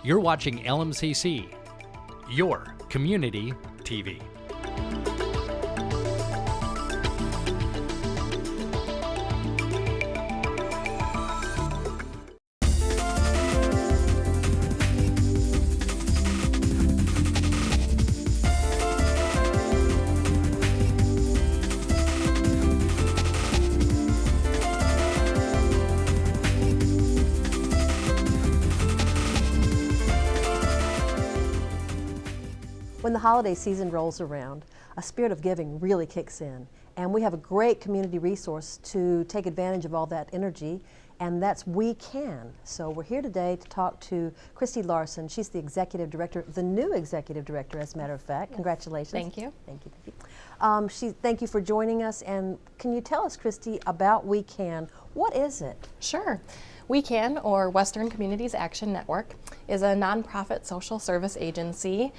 You're watching LMCC, your community TV. When the holiday season rolls around, a spirit of giving really kicks in, and we have a great community resource to take advantage of all that energy, and that's WeCAN. So we're here today to talk to Christy Larson. She's the executive director, the new executive director, as a matter of fact. Yes. Congratulations. Thank you. Thank you. Thank you for joining us. And can you tell us, Christy, about WeCAN? What is it? Sure. WeCAN, or Western Communities Action Network, is a nonprofit social service agency.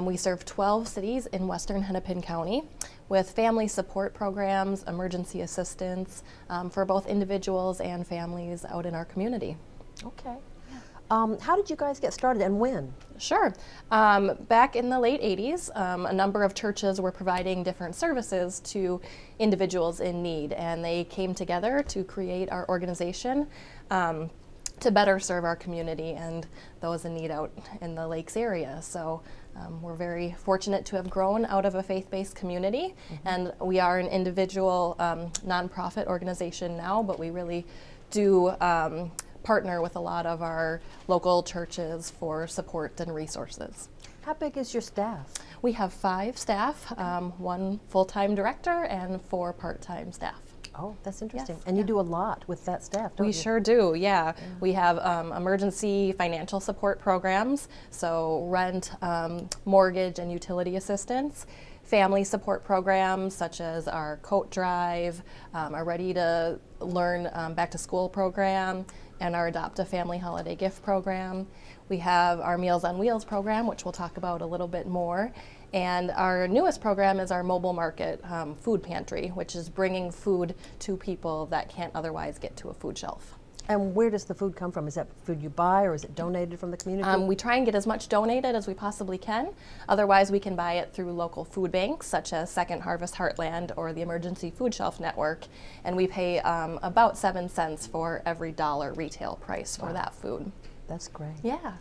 We serve 12 cities in western Hennepin County with family support programs, emergency assistance for both individuals and families out in our community. Okay. How did you guys get started and when? Sure. Back in the late 80s, a number of churches were providing different services to individuals in need, and they came together to create our organization to better serve our community and those in need out in the lakes area. So we're very fortunate to have grown out of a faith-based community, and we are an individual nonprofit organization now, but we really do partner with a lot of our local churches for support and resources. How big is your staff? We have 5 staff, 1 full-time director and 4 part-time staff. Oh, that's interesting. Yes. And you do a lot with that staff, don't you? We sure do, yeah. We have emergency financial support programs, so rent, mortgage, and utility assistance. Family support programs such as our coat drive, our Ready to Learn Back to School program, and our Adopt a Family Holiday Gift program. We have our Meals on Wheels program, which we'll talk about a little bit more. And our newest program is our mobile market food pantry, which is bringing food to people that can't otherwise get to a food shelf. And where does the food come from? Is that food you buy, or is it donated from the community? We try and get as much donated as we possibly can. Otherwise, we can buy it through local food banks, such as Second Harvest Heartland or the Emergency Food Shelf Network. And we pay about 7 cents for every dollar retail price for that food. That's great. Yeah.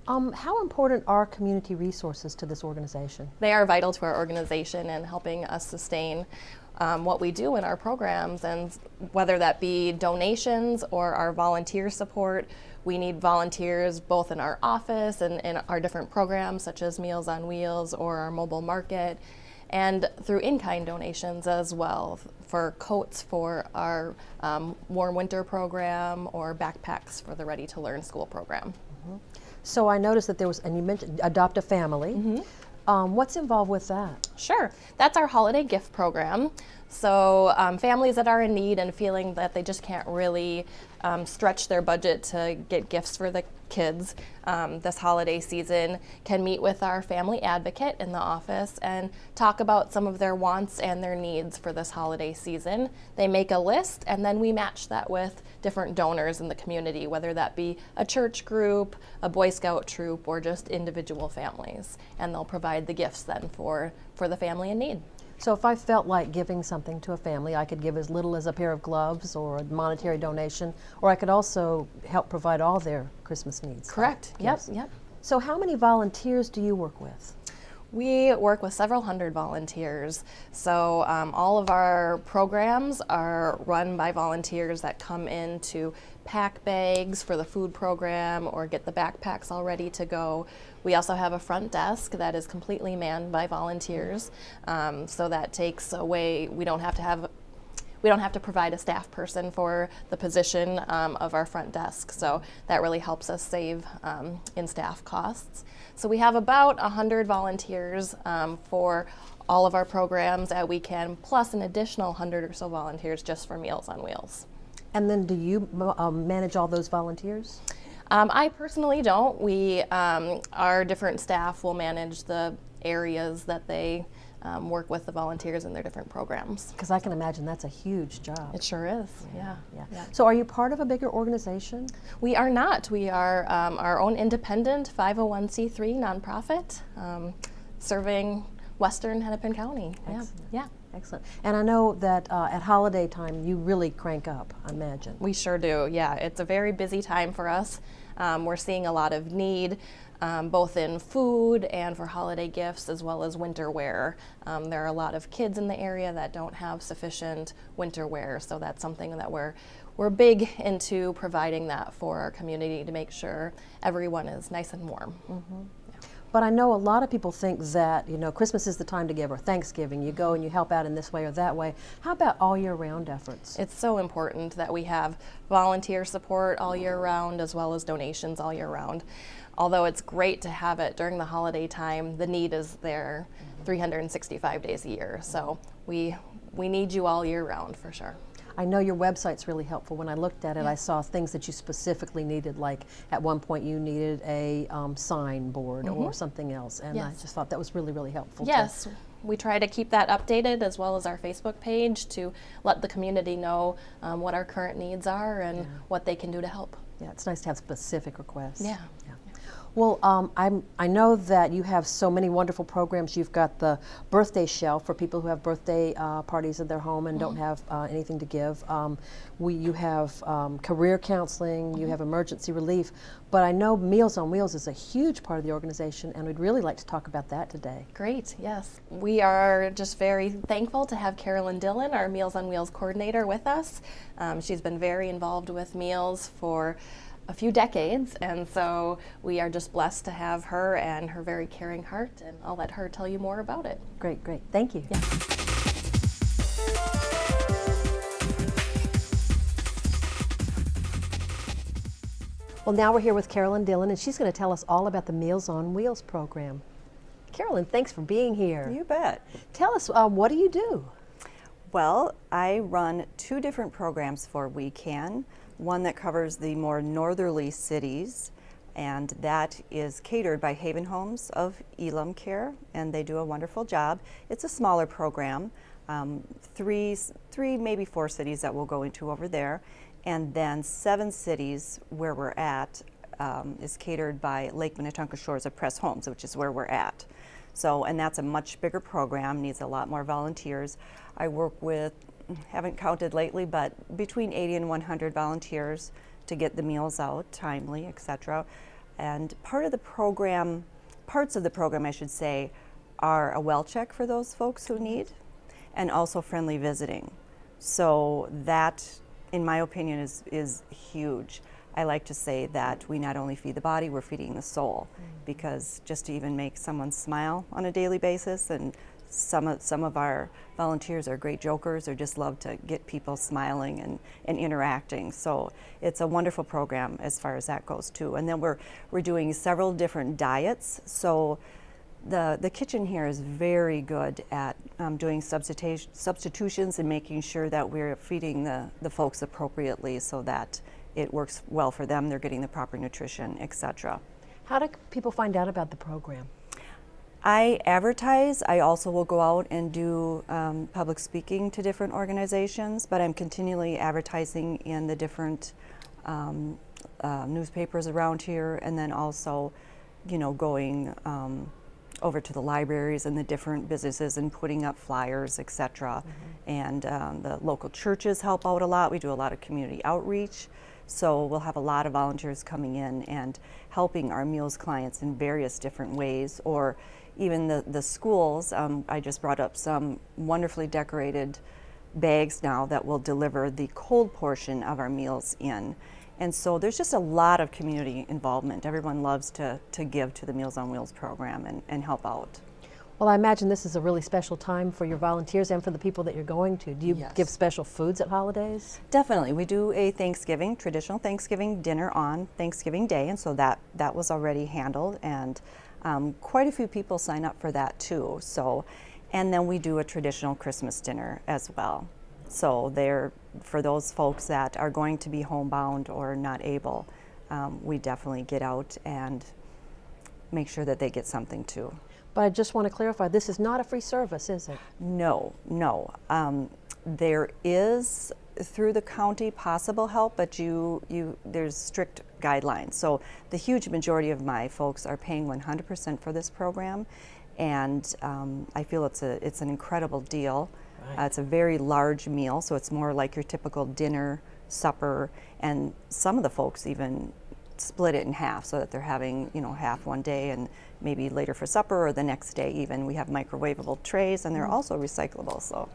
How important are community resources to this organization? They are vital to our organization and helping us sustain what we do in our programs, and whether that be donations or our volunteer support. We need volunteers both in our office and in our different programs such as Meals on Wheels or our mobile market, and through in-kind donations as well for coats for our warm winter program or backpacks for the Ready to Learn school program. So I noticed that there was, and you mentioned Adopt a Family. What's involved with that? Sure. That's our holiday gift program. So families that are in need and feeling that they just can't really stretch their budget to get gifts for the kids this holiday season can meet with our family advocate in the office and talk about some of their wants and their needs for this holiday season. They make a list, and then we match that with different donors in the community, whether that be a church group, a Boy Scout troop, or just individual families. And they'll provide the gifts then for the family in need. So if I felt like giving something to a family, I could give as little as a pair of gloves or a monetary donation, or I could also help provide all their Christmas needs. Correct. Yes. Yep. So how many volunteers do you work with? We work with several hundred volunteers. So all of our programs are run by volunteers that come in to pack bags for the food program or get the backpacks all ready to go. We also have a front desk that is completely manned by volunteers. So that takes away, we don't have to provide a staff person for the position of our front desk. So that really helps us save in staff costs. So we have about 100 volunteers for all of our programs at WeCAN, plus an additional 100 or so volunteers just for Meals on Wheels. And then do you manage all those volunteers? I personally don't. Our different staff will manage the areas that they work with the volunteers in their different programs. Because I can imagine that's a huge job. It sure is, yeah. So are you part of a bigger organization? We are not. We are our own independent 501c3 nonprofit serving Western Hennepin County. Excellent. Yeah. Excellent. And I know that at holiday time you really crank up, I imagine. We sure do, yeah. It's a very busy time for us. We're seeing a lot of need, both in food and for holiday gifts, as well as winter wear. There are a lot of kids in the area that don't have sufficient winter wear, so that's something that we're big into providing that for our community to make sure everyone is nice and warm. Mm-hmm. But I know a lot of people think that, Christmas is the time to give, or Thanksgiving. You go and you help out in this way or that way. How about all year round efforts? It's so important that we have volunteer support all year round as well as donations all year round. Although it's great to have it during the holiday time, the need is there 365 days a year. So we need you all year round for sure. I know your website's really helpful. When I looked at it, I saw things that you specifically needed, like at one point you needed a sign board or something else, and I just thought that was really, really helpful. Yes, we try to keep that updated as well as our Facebook page to let the community know what our current needs are and what they can do to help. Yeah, it's nice to have specific requests. Yeah. Well, I know that you have so many wonderful programs. You've got the birthday shelf for people who have birthday parties at their home and don't have anything to give. You have career counseling, you have emergency relief, but I know Meals on Wheels is a huge part of the organization, and we'd really like to talk about that today. Great, yes. We are just very thankful to have Carolyn Dillon, our Meals on Wheels coordinator, with us. She's been very involved with meals for a few decades, and so we are just blessed to have her and her very caring heart, and I'll let her tell you more about it. Great, thank you. Yeah. Well, now we're here with Carolyn Dillon, and she's going to tell us all about the Meals on Wheels program. Carolyn, thanks for being here. You bet. Tell us, what do you do? Well, I run two different programs for WeCAN. One that covers the more northerly cities, and that is catered by Haven Homes of Elam Care, and they do a wonderful job. It's a smaller program, three, maybe 4 cities that we'll go into over there, and then 7 cities where we're at is catered by Lake Minnetonka Shores of Press Homes, which is where we're at. So, and that's a much bigger program, needs a lot more volunteers. I work with, haven't counted lately, but between 80 and 100 volunteers to get the meals out timely, etc. And parts of the program I should say, are a well check for those folks who need, and also friendly visiting. So that, in my opinion, is huge. I like to say that we not only feed the body, we're feeding the soul, because just to even make someone smile on a daily basis, and some of our volunteers are great jokers or just love to get people smiling and interacting. So it's a wonderful program as far as that goes too. And then we're doing several different diets. So the kitchen here is very good at doing substitutions and making sure that we're feeding the folks appropriately so that it works well for them, they're getting the proper nutrition, etc. How do people find out about the program? I advertise. I also will go out and do public speaking to different organizations, but I'm continually advertising in the different newspapers around here, and then also, going over to the libraries and the different businesses and putting up flyers, etc. And the local churches help out a lot. We do a lot of community outreach. So we'll have a lot of volunteers coming in and helping our meals clients in various different ways, or even the schools. I just brought up some wonderfully decorated bags now that will deliver the cold portion of our meals in. And so there's just a lot of community involvement. Everyone loves to give to the Meals on Wheels program and help out. Well, I imagine this is a really special time for your volunteers and for the people that you're going to. Do you give special foods at holidays? Definitely. We do a traditional Thanksgiving dinner on Thanksgiving Day, and so that was already handled, and quite a few people sign up for that too. So, and then we do a traditional Christmas dinner as well. So for those folks that are going to be homebound or not able, we definitely get out and make sure that they get something too. But I just want to clarify, this is not a free service, is it? No, no. There is, through the county, possible help, but there's strict guidelines. So the huge majority of my folks are paying 100% for this program, and I feel it's an incredible deal. Right. It's a very large meal, so it's more like your typical dinner, supper, and some of the folks even split it in half so that they're having, half one day and maybe later for supper, or the next day even. We have microwavable trays, and they're also recyclable. So.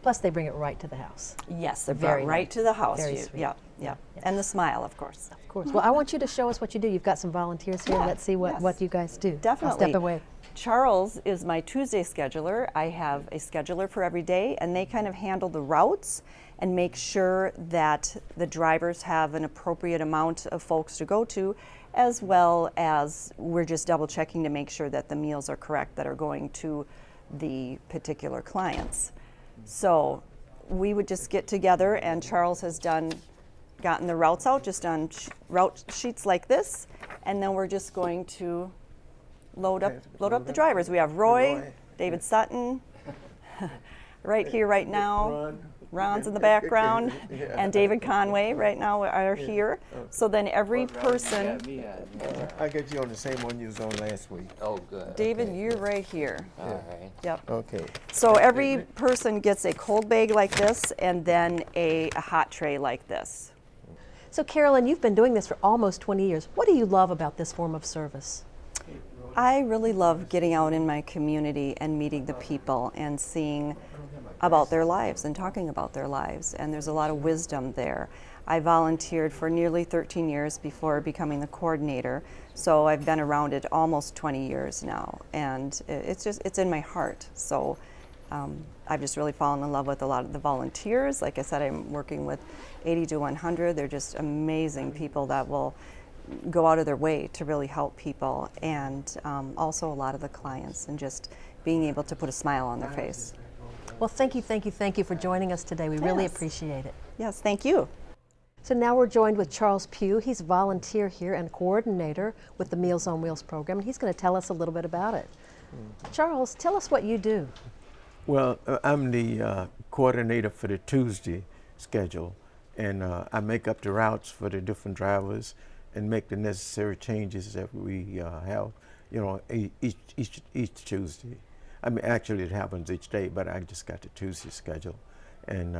Plus, they bring it right to the house. Yes, they're Very brought right nice. to the house. Very sweet. Yeah. And the smile, of course. Of course. Well, I want you to show us what you do. You've got some volunteers here. Yeah, Let's see what, yes. what you guys do. Definitely. I'll step away. Charles is my Tuesday scheduler. I have a scheduler for every day, and they kind of handle the routes and make sure that the drivers have an appropriate amount of folks to go to, as well as we're just double checking to make sure that the meals are correct that are going to the particular clients. So we would just get together, and Charles has gotten the routes out just on route sheets like this, and then we're just going to load up the drivers. We have Roy, David Sutton, right here, right now. Ron's in the background, and David Conway right now are here. So then every person, I got you on the same one you was on last week. Oh, good. David, you're right here. All right. Yep. Okay. So every person gets a cold bag like this, and then a hot tray like this. So, Carolyn, you've been doing this for almost 20 years. What do you love about this form of service? I really love getting out in my community and meeting the people and seeing about their lives and talking about their lives, and there's a lot of wisdom there. I volunteered for nearly 13 years before becoming the coordinator, so I've been around it almost 20 years now, and it's in my heart. So I've just really fallen in love with a lot of the volunteers. Like I said, I'm working with 80 to 100. They're just amazing people that will go out of their way to really help people, and also a lot of the clients, and just being able to put a smile on their face. Well, thank you for joining us today. We really Yes. appreciate it. Yes, thank you. So now we're joined with Charles Pugh. He's a volunteer here and coordinator with the Meals on Wheels program, and he's going to tell us a little bit about it. Charles, tell us what you do. Well, I'm the coordinator for the Tuesday schedule, and I make up the routes for the different drivers and make the necessary changes that we have, each Tuesday. I mean, actually it happens each day, but I just got the Tuesday schedule. And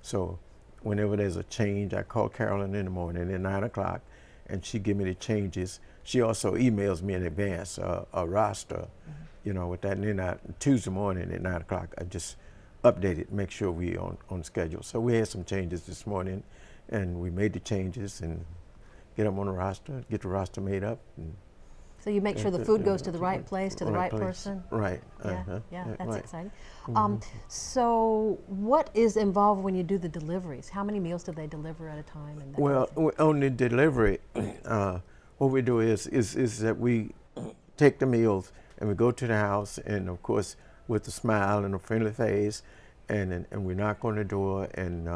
so whenever there's a change, I call Carolyn in the morning at 9 o'clock, and she give me the changes. She also emails me in advance a roster, with that. And then Tuesday morning at 9 o'clock, I just update it, make sure we on schedule. So we had some changes this morning, and we made the changes and get them on the roster, get the roster made up. And So you make sure the food goes to the right place, to the right place. person? Right. Yeah, that's right. exciting. So what is involved when you do the deliveries? How many meals do they deliver at a time? And that Well, kind of thing? on the delivery, what we do is that we take the meals and we go to the house, and of course with a smile and a friendly face, and we knock on the door, and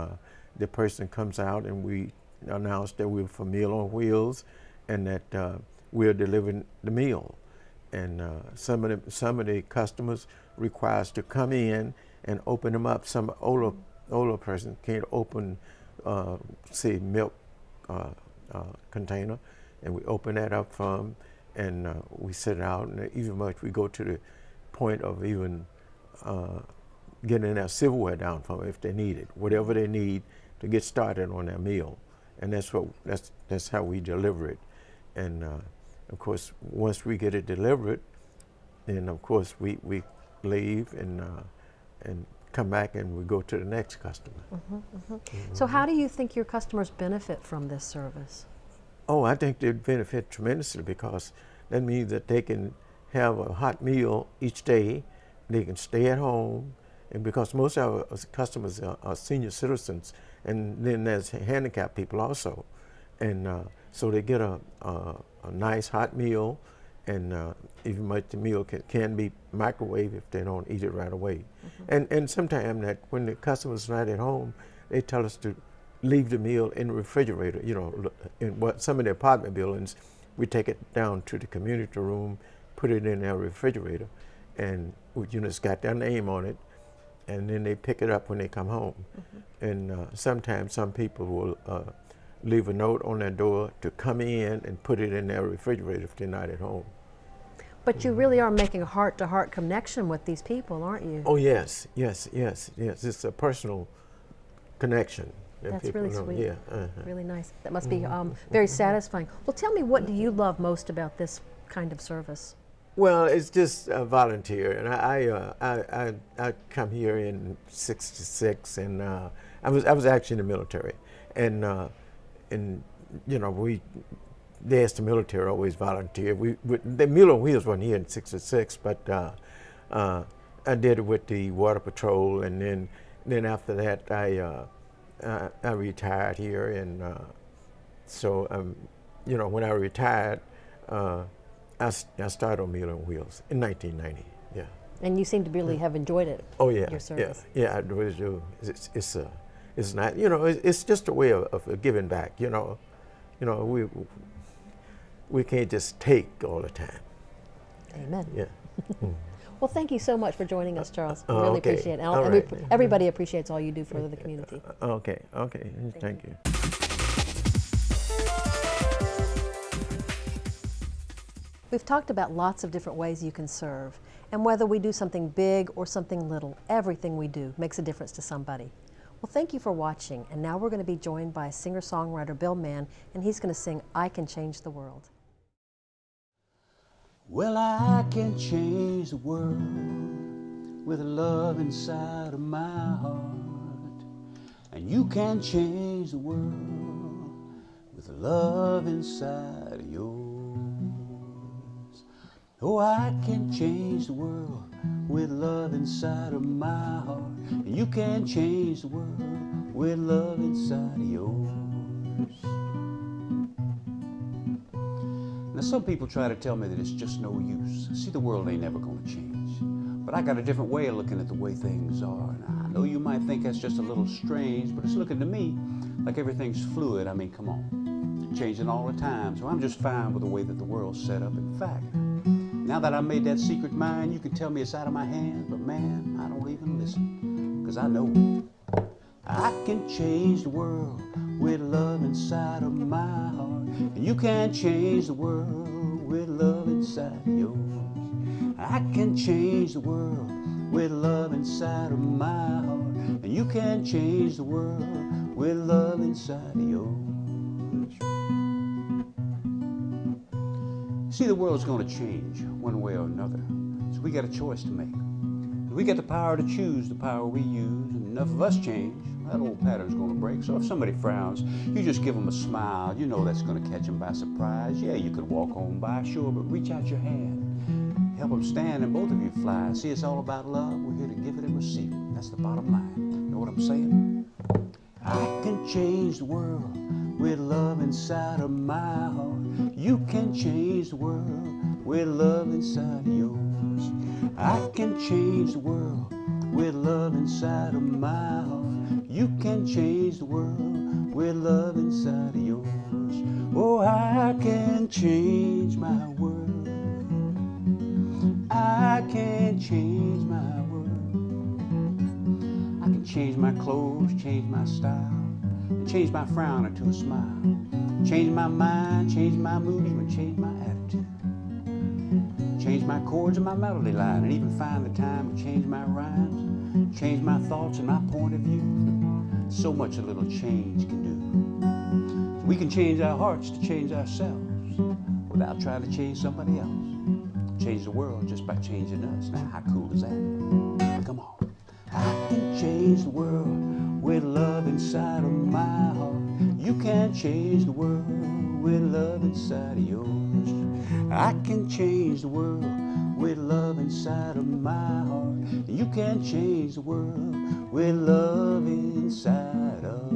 the person comes out, and we announce that we're for Meal on Wheels, and that we're delivering the meal. And some of the customers require us to come in and open them up. Some older person can't open, say, milk container, and we open that up for them, and we sit out, and even much we go to the point of even getting their silverware down for them if they need it, whatever they need to get started on their meal. And that's how we deliver it. And of course, once we get it delivered, then of course we leave and come back, and we go to the next customer. So how do you think your customers benefit from this service? Oh, I think they benefit tremendously, because that means that they can have a hot meal each day. They can stay at home, and because most of our customers are senior citizens, and then there's handicapped people also, and so they get a nice hot meal, and even much the meal can be microwaved if they don't eat it right away. And sometimes that when the customer's not at home, they tell us to leave the meal in the refrigerator. In some of the apartment buildings, we take it down to the community room, put it in our refrigerator, and it's got their name on it, and then they pick it up when they come home. And sometimes some people will leave a note on their door to come in and put it in their refrigerator if they're not at home. But you really are making a heart-to-heart connection with these people, aren't you? Oh yes, yes, yes, yes. It's a personal connection. that That's people really know. sweet. Yeah. Really nice. That must be very satisfying. Well, tell me, what do you love most about this kind of service? Well, it's just a volunteer, and I come here in '66, and I was actually in the military, and they asked the military always volunteer. The Meal on Wheels wasn't here in '66, but I did it with the Water Patrol, and then after that I retired here, and so when I retired. I started on Meal on Wheels in 1990. Yeah. And you seem to really have enjoyed it. Oh yeah. Your service. Yeah. I really do. It's not. It's just a way of giving back. We can't just take all the time. Amen. Yeah. Well, thank you so much for joining us, Charles. We Oh, really okay. appreciate it. All And right. everybody appreciates all you do for the community. Okay. Thank you. We've talked about lots of different ways you can serve, and whether we do something big or something little, everything we do makes a difference to somebody. Well, thank you for watching, and now we're going to be joined by singer-songwriter Bill Mann, and he's going to sing I Can Change the World. Well, I can change the world with love inside of my heart, and you can change the world with love inside of yours. Oh, I can change the world with love inside of my heart, and you can change the world with love inside of yours. Now, some people try to tell me that it's just no use. See, the world ain't never gonna change. But I got a different way of looking at the way things are. And I know you might think that's just a little strange, but it's looking to me like everything's fluid. I mean, come on. Changing all the time, so I'm just fine with the way that the world's set up. In fact, now that I made that secret mine, you can tell me it's out of my hands, but man, I don't even listen, because I know I can change the world with love inside of my heart, and you can change the world with love inside of yours. I can change the world with love inside of my heart, and you can change the world with love inside of yours. See, the world's going to change one way or another, so we got a choice to make. We got the power to choose the power we use, and enough of us change, that old pattern's going to break. So if somebody frowns, you just give them a smile. You know that's going to catch them by surprise. Yeah, you could walk on by, sure, but reach out your hand. Help them stand and both of you fly. See, it's all about love. We're here to give it and receive it. That's the bottom line. Know what I'm saying? I can change the world with love inside of my heart. You can change the world with love inside of yours. I can change the world with love inside of my heart. You can change the world with love inside of yours. Oh, I can change my world. I can change my world. I can change my clothes, change my style, and change my frown into a smile. Change my mind, change my mood, even change my attitude. Change my chords and my melody line, and even find the time to change my rhymes. Change my thoughts and my point of view. So much a little change can do. We can change our hearts to change ourselves without trying to change somebody else. Change the world just by changing us. Now, how cool is that? Come on. I can change the world with love inside of my heart. You can change the world with love inside of yours. I can change the world with love inside of my heart. You can change the world with love inside of